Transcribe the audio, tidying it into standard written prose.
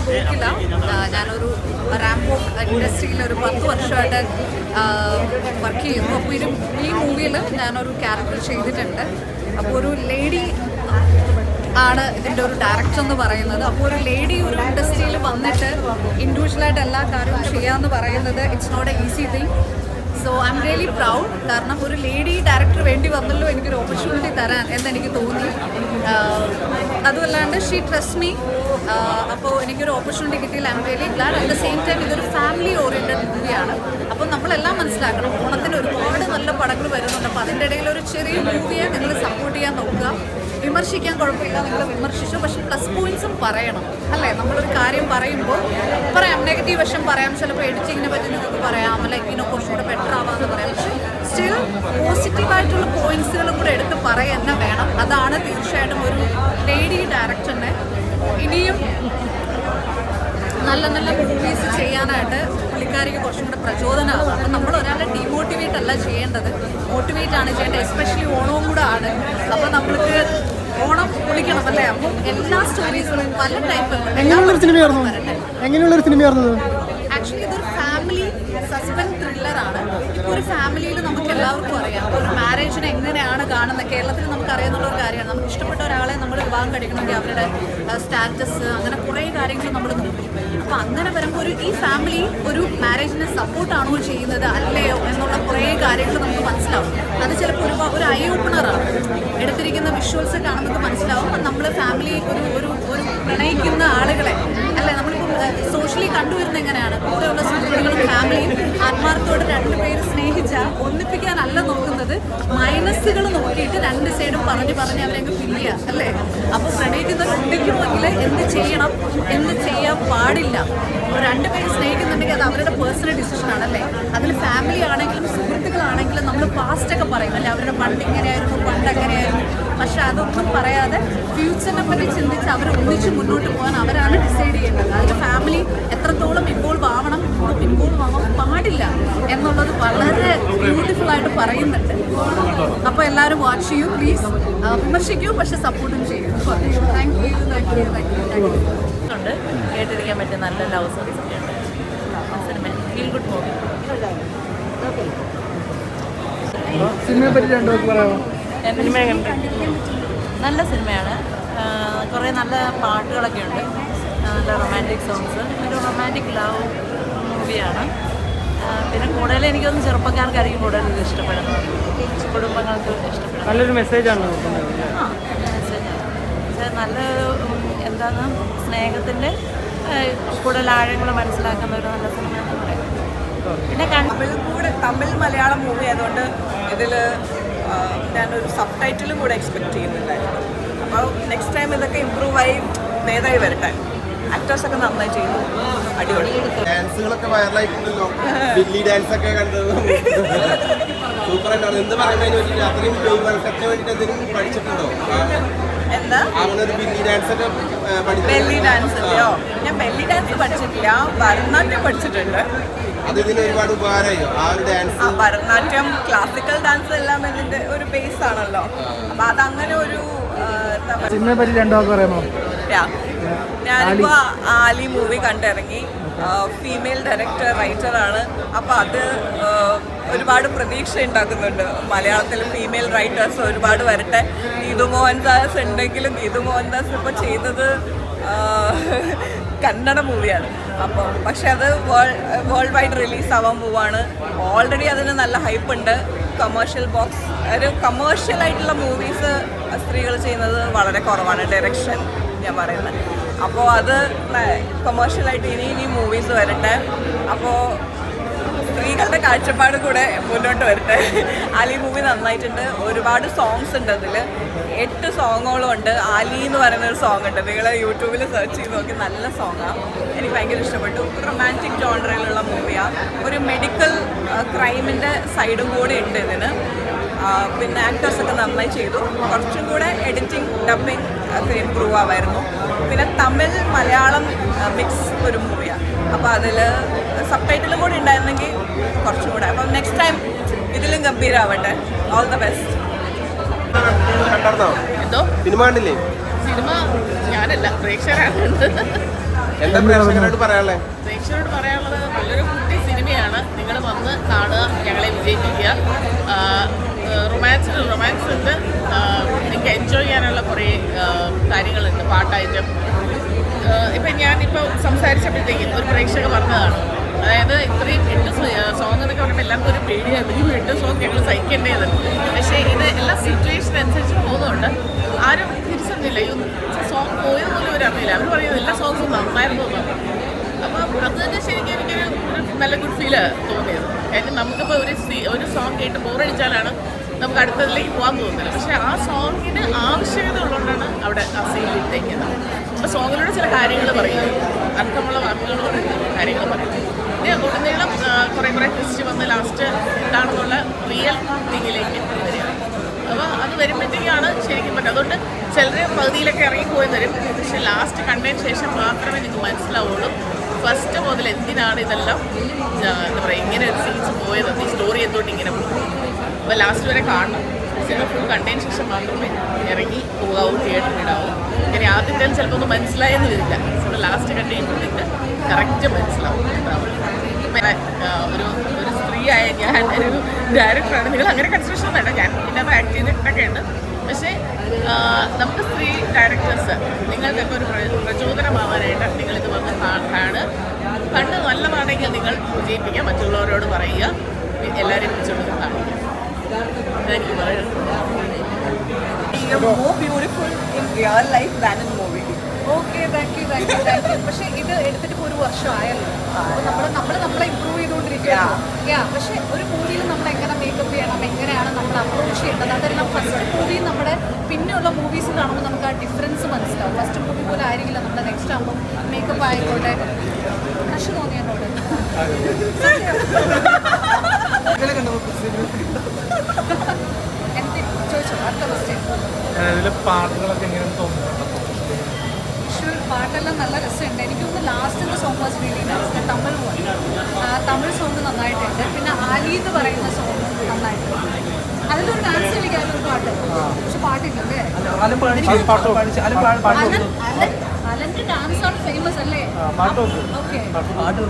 പോക്കില്ല. ഞാനൊരു റാംബോ ഇൻഡസ്ട്രിയിൽ ഒരു 10 വർഷമായിട്ട് വർക്ക് ചെയ്യുന്നു. അപ്പോൾ ഈ മൂവിയിൽ ഞാനൊരു ക്യാരക്ടർ ചെയ്തിട്ടുണ്ട്. അപ്പോൾ ഒരു ലേഡി ആണ് ഇതിൻ്റെ ഒരു ഡയറക്ടർ എന്ന് പറയുന്നത്. അപ്പോൾ ഒരു ലേഡി ഒരു ഇൻഡസ്ട്രിയിൽ വന്നിട്ട് ഇൻഡിവിജ്വലായിട്ട് എല്ലാ കാര്യവും ചെയ്യാമെന്ന് പറയുന്നത് it's not a easy thing. So I'm really proud. കാരണം ഒരു ലേഡി ഡയറക്ടർ വേണ്ടി വന്നല്ലോ എനിക്കൊരു ഓപ്പർച്യൂണിറ്റി തരാൻ എന്നെനിക്ക് തോന്നി. അതുമല്ലാണ്ട് ഷീ ട്രസ്റ്റ് മീ. അപ്പോൾ എനിക്കൊരു ഓപ്പർച്യൂണിറ്റി കിട്ടിയില്ല. I am really GLAAD. At the same time ഇതൊരു ഫാമിലി ഓറിയൻറ്റഡ് മൂവിയാണ്. അപ്പോൾ നമ്മളെല്ലാം മനസ്സിലാക്കണം, ഓണത്തിന് ഒരുപാട് നല്ല പടങ്ങൾ വരുന്നുണ്ട്. അപ്പോൾ അതിൻ്റെ ഇടയിൽ ഒരു ചെറിയ മൂവിയെ നിങ്ങൾ സപ്പോർട്ട് ചെയ്യാൻ നോക്കുക. വിമർശിക്കാൻ കുഴപ്പമില്ല, നിങ്ങൾ വിമർശിച്ചു, പക്ഷെ പ്ലസ് പോയിന്റ്സും പറയണം അല്ലേ? നമ്മളൊരു കാര്യം പറയുമ്പോൾ പറയാം, നെഗറ്റീവ് വശം പറയാം, ചിലപ്പോൾ എഡിറ്റിങ്ങിനെ പറ്റി നിങ്ങൾക്ക് പറയാം, ലൈക്ക് കുറച്ചുകൂടെ ബെറ്റർ ആവാമെന്ന് പറയാം. പക്ഷെ സ്റ്റിൽ പോസിറ്റീവായിട്ടുള്ള പോയിന്റ്സുകളും കൂടെ എടുത്ത് പറയുക തന്നെ വേണം. അതാണ് തീർച്ചയായിട്ടും ഒരു ലേഡി ഡയറക്ടറിനെ ഇനിയും നല്ല നല്ല മൂവീസ് ചെയ്യാനായിട്ട് പുള്ളിക്കാരിക്ക് കുറച്ചും കൂടെ പ്രചോദനമാകും. അപ്പം നമ്മൾ ഒരാളെ ഡീമോട്ടിവേറ്റ് അല്ല ചെയ്യേണ്ടത്, മോട്ടിവേറ്റ് ആണ് ചെയ്യേണ്ടത്. എസ്പെഷ്യലി ഓണവും കൂടെ ആണ്. അപ്പോൾ നമ്മൾക്ക് ഓണം വിളിക്കണം അല്ലേ? അപ്പം എല്ലാ സ്റ്റോറീസും പല ടൈപ്പ്. എങ്ങനെയുള്ളൊരു സിനിമയായിരുന്നു? ആക്ച്വലി ഇതൊരു ഫാമിലി സസ്പെൻസ് ത്രില്ലറാണ്. ഇപ്പോൾ ഒരു ഫാമിലിയിൽ നമുക്ക് എല്ലാവർക്കും അറിയാം ഒരു മാരേജിനെ എങ്ങനെയാണ് കാണുന്നത്. കേരളത്തിൽ നമുക്ക് അറിയാവുന്ന ഒരു കാര്യമാണ്. നമുക്ക് ഇഷ്ടപ്പെട്ട ഒരാളെ നമ്മൾ വിവാഹം കഴിക്കണമെങ്കിൽ അവരുടെ സ്റ്റാറ്റസ്, അങ്ങനെ കുറേ കാര്യങ്ങൾ നമ്മൾ നോക്കും. അപ്പോൾ അങ്ങനെ വരുമ്പോൾ ഈ ഫാമിലി ഒരു മാരേജിനെ സപ്പോർട്ടാണോ ചെയ്യുന്നത് അല്ലയോ എന്നുള്ള കുറേ കാര്യങ്ങൾ നമുക്ക് മനസ്സിലാവും. അത് ചിലപ്പോൾ ഒരു ഐ ഓപ്പണറാണ്. എടുത്തിരിക്കുന്ന വിഷ്വൽസ് കാണുമ്പോൾ മനസ്സിലാവും നമ്മൾ ഫാമിലി ഒരു പ്രണയിക്കുന്ന ആളുകളെ അല്ലേ നമ്മളിപ്പോൾ സോഷ്യലി കണ്ടുവരുന്നത് എങ്ങനെയാണ്? കൂടെയുള്ള സുഹൃത്തുക്കളും ഫാമിലിയും ആത്മാർത്ഥത്തോടെ രണ്ടുപേര് സ്നേഹിച്ചാൽ ഒന്നിപ്പിക്കാനല്ല നോക്കുന്നത്, മൈനസുകൾ നോക്കിയിട്ട് രണ്ട് സൈഡും പറഞ്ഞ് അവരങ്ങ് പിരിയുക അല്ലേ? അപ്പോൾ പ്രണയിക്കുന്നത് ഒന്നിക്കണമെങ്കിൽ എന്ത് ചെയ്യണം, എന്ത് ചെയ്യാൻ പാടില്ല. രണ്ടുപേരും സ്നേഹിക്കുന്നുണ്ടെങ്കിൽ അത് അവരുടെ പേഴ്സണൽ ഡിസിഷനാണ് അല്ലേ? അതിൽ ഫാമിലി ആണെങ്കിലും സുഹൃത്തുക്കളാണെങ്കിലും നമ്മൾ പാസ്റ്റൊക്കെ പറയും അല്ലേ, അവരുടെ പണ്ട് ഇങ്ങനെയായിരുന്നു, പണ്ട് അങ്ങനെയായിരുന്നു. പക്ഷെ അതൊന്നും പറയാതെ ഫ്യൂച്ചറിനെ പറ്റി ചിന്തിച്ച് അവർ ഒന്നിച്ച് മുന്നോട്ട് പോകാൻ അവരാണ് ഡിസൈഡ് ചെയ്യേണ്ടത്. അതിൽ ഫാമിലി എത്രത്തോളം ഇൻവോൾവ് ആവണം, ഇൻവോൾവ് ആവാൻ പാടില്ല എന്നുള്ളത് വളരെ ബ്യൂട്ടിഫുൾ ആയിട്ട് പറയുന്നുണ്ട്. അപ്പോൾ എല്ലാവരും വാച്ച് ചെയ്യൂ പ്ലീസ്. വിമർശിക്കൂ, പക്ഷെ സപ്പോർട്ടും ചെയ്യൂ. Thank you. ഉണ്ട് കേട്ടിരിക്കാൻ പറ്റിയ നല്ല love stories cinema. Feel good movie. സിനിമയെ പറ്റി രണ്ടു വാക്ക് പറയാമോ? സിനിമ നല്ല സിനിമയാണ്. കുറേ നല്ല പാട്ടുകളൊക്കെ ഉണ്ട്, നല്ല റൊമാൻറ്റിക് സോങ്സ്. ഒരു റൊമാൻറ്റിക് ലവ് മൂവിയാണ്. പിന്നെ കൂടുതൽ എനിക്കൊന്ന് ചെറുപ്പക്കാർക്കായിരിക്കും കൂടുതൽ ഇത് ഇഷ്ടപ്പെടുന്നത്, കുടുംബങ്ങൾക്ക് ഇഷ്ടപ്പെടുന്നത്. നല്ലൊരു മെസ്സേജാണ്. മെസ്സേജാണ് നല്ലൊരു എന്താണ് സ്നേഹത്തിൻ്റെ കൂടുതൽ ആഴങ്ങൾ മനസ്സിലാക്കുന്ന ഒരു നല്ല സിനിമ എന്ന് പറയാം. പിന്നെ തമിഴ് മലയാളം മൂവി ആയതുകൊണ്ട് ഇതിൽ ഞാനൊരു സബ് ടൈറ്റിലും കൂടെ എക്സ്പെക്ട് ചെയ്യുന്നുണ്ടായിരുന്നു. അപ്പോൾ നെക്സ്റ്റ് ടൈം ഇതൊക്കെ ഇമ്പ്രൂവ് ആയി ഭേദമായി വരട്ടെ. ആക്ടേഴ്സൊക്കെ നന്നായി ചെയ്തു, അടിപൊളി. ഡാൻസുകളൊക്കെ വൈറലായിട്ടുണ്ടല്ലോ, ബില്ലി ഡാൻസ് ഒക്കെ കണ്ടത് സൂപ്പറായിട്ടാണ്. എന്ത് പറയുന്നതിന് വേണ്ടിയിട്ട് അത്രയും പെർഫെക്റ്റിന് വേണ്ടിയിട്ട് എന്തെങ്കിലും പഠിച്ചിട്ടുണ്ടോ? എന്താ അങ്ങനെ ഒരു ബില്ലി ഡാൻസ് ഒക്കെ ബെല്ലി ഡാൻസ് അല്ലയോ? ഞാൻ ബെല്ലി ഡാൻസ് പഠിച്ചിട്ടില്ല, ഭരതനാട്യം പഠിച്ചിട്ടുണ്ട്. അത് ഇതിന് ഒരുപാട് ഉപകാരമായോ ആ ഒരു ഡാൻസ്? ഭരതനാട്യം ക്ലാസിക്കൽ ഡാൻസ് എല്ലാം ഇതിന്റെ ഒരു ബേസ് ആണല്ലോ. അപ്പൊ അതങ്ങനെ ഒരു സിനിമയെ പറ്റി രണ്ടു വാക്ക് പറയാമോ? ഞാനിപ്പോ ആലി മൂവി കണ്ടിറങ്ങി. ഫീമെയിൽ ഡയറക്ടർ റൈറ്ററാണ്. അപ്പോൾ അത് ഒരുപാട് പ്രതീക്ഷ ഉണ്ടാക്കുന്നുണ്ട്. മലയാളത്തിൽ ഫീമെയിൽ റൈറ്റേഴ്സ് ഒരുപാട് വരട്ടെ. നീതു മോഹൻദാസ് ഉണ്ടെങ്കിലും നീതു മോഹൻദാസ് ഇപ്പോൾ ചെയ്തത് കന്നഡ മൂവിയാണ്. അപ്പോൾ പക്ഷെ അത് വേൾഡ് വൈഡ് റിലീസ് ആവാൻ പോവാണ്. ഓൾറെഡി അതിന് നല്ല ഹൈപ്പ് ഉണ്ട്. കമേഴ്ഷ്യൽ ബോക്സ് ഒരു കമേഴ്ഷ്യൽ ആയിട്ടുള്ള മൂവീസ് സ്ത്രീകൾ ചെയ്യുന്നത് വളരെ കുറവാണ്, ഡയറക്ഷൻ ഞാൻ പറയുന്നത്. അപ്പോൾ അത് കൊമേഴ്ഷ്യലായിട്ട് ഇനി മൂവീസ് വരട്ടെ. അപ്പോൾ സ്ത്രീകളുടെ കാഴ്ചപ്പാട് കൂടെ മുന്നോട്ട് വരട്ടെ. ആലി മൂവി നന്നായിട്ടുണ്ട്. ഒരുപാട് സോങ്സ് ഉണ്ട് അതിൽ. 8 സോങ്ങുകളും ഉണ്ട്. ആലി എന്ന് പറയുന്നൊരു സോങ് ഉണ്ട്, നിങ്ങൾ യൂട്യൂബിൽ സെർച്ച് ചെയ്ത് നോക്കി, നല്ല സോങ്ങാണ്. എനിക്ക് ഭയങ്കര ഇഷ്ടപ്പെട്ടു. റൊമാൻറ്റിക് ജോണറിലുള്ള മൂവിയാണ്. ഒരു മെഡിക്കൽ ക്രൈമിൻ്റെ സൈഡും കൂടെ ഉണ്ട് ഇതിന്. പിന്നെ ആക്ടേഴ്സൊക്കെ നന്നായി ചെയ്തു. കുറച്ചും കൂടെ എഡിറ്റിംഗ് ഡബിങ് ഒക്കെ ഇമ്പ്രൂവ് ആവായിരുന്നു. പിന്നെ തമിഴ് മലയാളം മിക്സ് ഒരു മൂവിയാണ്. അപ്പോൾ അതിൽ സബ് ടൈറ്റിലും കൂടി ഉണ്ടായിരുന്നെങ്കിൽ കുറച്ചും കൂടെ. അപ്പം നെക്സ്റ്റ് ടൈം ഇതിലും ഗംഭീരമാവട്ടെ. All the best. എന്തോ സിനിമ കണ്ടില്ലേ? സിനിമ ഞാനല്ല, പ്രേക്ഷകരാണ്. എന്താ പ്രേക്ഷകരോട് പറയാനുള്ളത്? പ്രേക്ഷകരോട് പറയാനുള്ളത് നല്ലൊരു കുട്ടി സിനിമയാണ്. നിങ്ങൾ വന്ന് കാണുക, ഞങ്ങളെ വിജയിപ്പിക്കുക. റൊമാൻസ് ഉണ്ട്, നിങ്ങൾക്ക് എൻജോയ് ചെയ്യാനുള്ള കുറേ കാര്യങ്ങളുണ്ട് പാട്ടായിട്ടും. ഇപ്പം ഞാനിപ്പോൾ സംസാരിച്ചപ്പോഴത്തേക്കും ഒരു പ്രേക്ഷക പറഞ്ഞതാണ്, അതായത് ഇത്രയും 8 സോങ് എന്നൊക്കെ പറയുമ്പോൾ എല്ലാവർക്കും ഒരു പേടിയായിരുന്നു, ഈ 8 സോങ് ഞങ്ങൾ സഹിക്കേണ്ടത്. പക്ഷേ ഇത് എല്ലാ സിറ്റുവേഷൻ അനുസരിച്ച് പോകുന്നുണ്ട്. ആരും തിരിച്ചറിഞ്ഞില്ല, ഈ സോങ് പോയതൊന്നും അവരറിയില്ല. അവർ പറയുന്നത് എല്ലാ സോങ്സും നന്നായിരുന്നു എന്നാണ്. അപ്പം അത് തന്നെ ശരിക്കും എനിക്കൊരു നല്ല ഗുഡ് ഫീല് തോന്നിയത്. കാരണം നമുക്കിപ്പോൾ ഒരു സോങ് കേട്ട് ബോറടിച്ചാലാണ് നമുക്ക് അടുത്തതിലേക്ക് പോകാൻ തോന്നുന്നില്ല. പക്ഷേ ആ സോങ്ങിന് ആവശ്യകത ഉള്ളതുകൊണ്ടാണ് അവിടെ ആ സീനിലിട്ടേക്കുന്നത്. അപ്പോൾ സോങ്ങിലൂടെ ചില കാര്യങ്ങൾ പറയുന്നത്, അർത്ഥമുള്ള വാക്കുകളോട് കാര്യങ്ങൾ പറയുന്നത്. ഇനി ഉടനീളം കുറേ ട്വിസ്റ്റ് വന്ന് ലാസ്റ്റ് എന്താണെന്നുള്ള റിയൽ തിങ്ങിലേക്ക് വരികയാണ്. അപ്പോൾ അത് വരുമ്പോഴത്തേക്കാണ് ശരിക്കും പറ്റും. അതുകൊണ്ട് ചിലർ പകുതിയിലൊക്കെ ഇറങ്ങിപ്പോയി തരും. പക്ഷേ ലാസ്റ്റ് കണ്ടതിന് ശേഷം മാത്രമേ നിങ്ങൾക്ക് മനസ്സിലാവുള്ളൂ ഫസ്റ്റ് മുതൽ എന്തിനാണ് ഇതെല്ലാം എന്താ പറയുക ഇങ്ങനെ ഒരു സീൻസ് പോയത്, ഈ സ്റ്റോറി എന്തുകൊണ്ട് ഇങ്ങനെ പോകും. അപ്പോൾ ലാസ്റ്റ് വരെ കാണണം. സിനിമ ഫുൾ കണ്ടതിന് ശേഷം മാത്രമേ ഇറങ്ങി പോകാവൂ, തിയേറ്ററിലിടാവൂ. ഇങ്ങനെ ആദ്യത്തെ ചിലപ്പോൾ ഒന്നും മനസ്സിലായെന്ന് വരില്ല. സിനിമ ലാസ്റ്റ് കണ്ടു കഴിയുമ്പോഴത്തേക്ക് കറക്റ്റ് മനസ്സിലാവും. ഒരു സ്ത്രീയായ ഞാൻ ഒരു ഡയറക്ടറാണ്. നിങ്ങൾ അങ്ങനെ കൺസിഡറേഷൻ വേണ്ട, ഞാൻ പിന്നെ അത് ആക്ട് ചെയ്തിട്ടൊക്കെ ഉണ്ട്. പക്ഷേ നമുക്ക് സ്ത്രീ ഡയറക്ടേഴ്സ് നിങ്ങൾക്കൊക്കെ ഒരു പ്രചോദനമാവാനായിട്ട് നിങ്ങളിത് വന്ന് കണ്ട് നല്ലതാണെങ്കിൽ നിങ്ങൾ വിജയിപ്പിക്കുക, മറ്റുള്ളവരോട് പറയുക, എല്ലാവരെയും വിളിച്ചുകൊണ്ട് കാണിക്കുക. ഇതെനിക്ക് പറയുന്നത്. More beautiful in real life than in movie. Okay, thank you. പക്ഷേ ഇത് എടുത്തിട്ട് ഇപ്പോൾ 1 വർഷമായല്ലോ. അപ്പോൾ നമ്മളെ ഇമ്പ്രൂവ് ചെയ്തുകൊണ്ടിരിക്കുകയാണ്. പക്ഷേ ഒരു മൂവിയിൽ നമ്മൾ എങ്ങനെ മേക്കപ്പ് ചെയ്യണം, എങ്ങനെയാണ് നമ്മൾ അപ്രോച്ച് ചെയ്യേണ്ടത്, അതെല്ലാം ഫസ്റ്റ് മൂവി നമ്മുടെ പിന്നെയുള്ള മൂവീസ് കാണുമ്പോൾ നമുക്ക് ആ ഡിഫറൻസ് മനസ്സിലാവും. ഫസ്റ്റ് മൂവി പോലെ ആയിരിക്കില്ല നമ്മുടെ നെക്സ്റ്റ് ആകുമ്പോൾ മേക്കപ്പ് ആയിക്കോട്ടെ. ക്രഷ് തോന്നി എന്നോട്. എന്ത് ചോദിച്ചോ അടുത്ത ക്വസ്റ്റ്യൻ. പാട്ടുകളൊക്കെ എങ്ങനെ തോന്നുന്നു? പാട്ടെല്ലാം നല്ല രസമുണ്ട്. എനിക്കൊന്ന് ലാസ്റ്റിൻ്റെ song was really nice. Tamil song നന്നായിട്ടുണ്ട്. പിന്നെ ആലി എന്ന് പറയുന്ന സോങ് നന്നായിട്ടുണ്ട്. അതിലൊരു ഡാൻസ് കളിക്കാനൊരു പാട്ട്, പക്ഷെ പാട്ടില്ലല്ലേ. അലൻ്റെ ഡാൻസ് ആണ് ഫേമസ് അല്ലേ? ഓക്കെ, പാട്ട്